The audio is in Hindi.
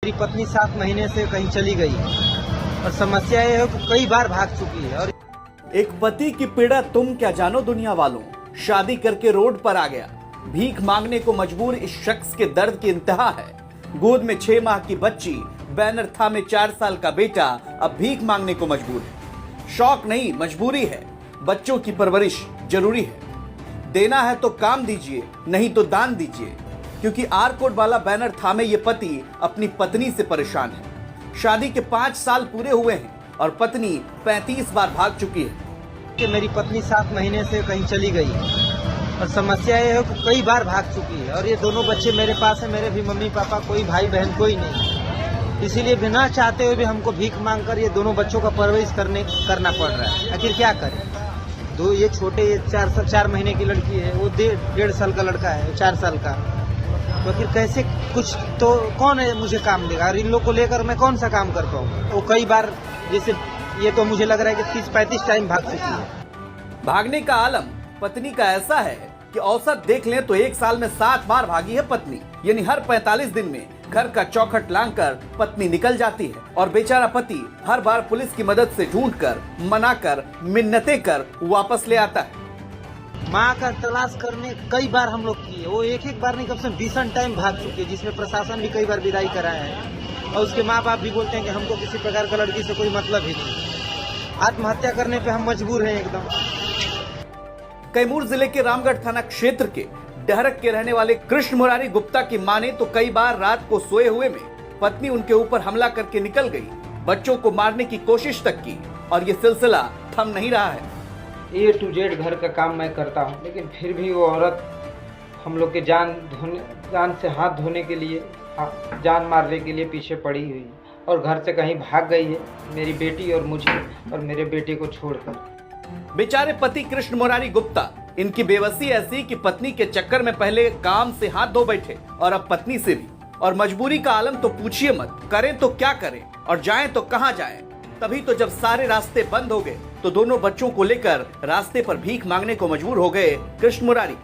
मेरी पत्नी 7 महीने से कहीं चली गई और समस्या ये है कि कई बार भाग चुकी है। और एक पति की पीड़ा तुम क्या जानो दुनिया वालों। शादी करके रोड पर आ गया, भीख मांगने को मजबूर इस शख्स के दर्द की इंतहा है। गोद में 6 माह की बच्ची, बैनर थामे 4 साल का बेटा अब भीख मांगने को मजबूर है। शौक नहीं, मजबूरी है। बच्चों की परवरिश जरूरी है। देना है तो काम दीजिए, नहीं तो दान दीजिए। क्योंकि आर कोड वाला बैनर थामे ये पति अपनी पत्नी से परेशान है। शादी के 5 साल पूरे हुए हैं और पत्नी 35 बार भाग चुकी है। कि मेरी पत्नी 7 महीने से कहीं चली गई और समस्या ये है कि कई बार भाग चुकी है। और ये दोनों बच्चे मेरे पास है, मेरे भी मम्मी पापा, कोई भाई बहन कोई नहीं। इसीलिए बिना चाहते हुए भी हमको भीख मांगकर ये दोनों बच्चों का परवरिश करना पड़ रहा है। आखिर क्या करें। ये छोटे 4 महीने की लड़की है, वो 1.5 साल का लड़का है, 4 साल का। तो फिर कैसे कुछ तो कौन है मुझे काम देगा। और इन लोग को लेकर मैं कौन सा काम कर पाऊंगा। वो कई बार जैसे ये तो मुझे लग रहा है कि 30-35 टाइम भाग चुकी है। भागने का आलम पत्नी का ऐसा है कि औसत देख लें तो 1 साल में 7 बार भागी है पत्नी। यानी हर 45 दिन में घर का चौखट लांघकर पत्नी निकल जाती है और बेचारा पति हर बार पुलिस की मदद से ढूंढकर, मनाकर, मिन्नतें कर वापस ले आता है। माँ का तलाश करने कई बार हम लोग किए, वो एक बार नहीं कम से कम 20 टाइम भाग चुके हैं, जिसमें प्रशासन भी कई बार विदाई कराया है। और उसके माँ बाप भी बोलते हैं कि हमको किसी प्रकार का लड़की से कोई मतलब ही नहीं। आत्महत्या करने पे हम मजबूर हैं एकदम। कैमूर जिले के रामगढ़ थाना क्षेत्र के डहरक के रहने वाले कृष्ण मुरारी गुप्ता की माने तो कई बार रात को सोए हुए में पत्नी उनके ऊपर हमला करके निकल गई, बच्चों को मारने की कोशिश तक की और ये सिलसिला थम नहीं रहा है। A to Z घर का काम मैं करता हूँ, लेकिन फिर भी वो औरत हम लोग के जान से हाथ धोने के लिए, जान मारने के लिए पीछे पड़ी हुई और घर से कहीं भाग गई है, मेरी बेटी और मुझे और मेरे बेटे को छोड़कर। बेचारे पति कृष्ण मुरारी गुप्ता, इनकी बेबसी ऐसी कि पत्नी के चक्कर में पहले काम से हाथ धो बैठे और अब पत्नी से भी। और मजबूरी का आलम तो पूछिए मत। करें तो क्या करें और जाएं तो कहां जाएं। तभी तो जब सारे रास्ते बंद हो गए तो दोनों बच्चों को लेकर रास्ते पर भीख मांगने को मजबूर हो गए कृष्ण मुरारी।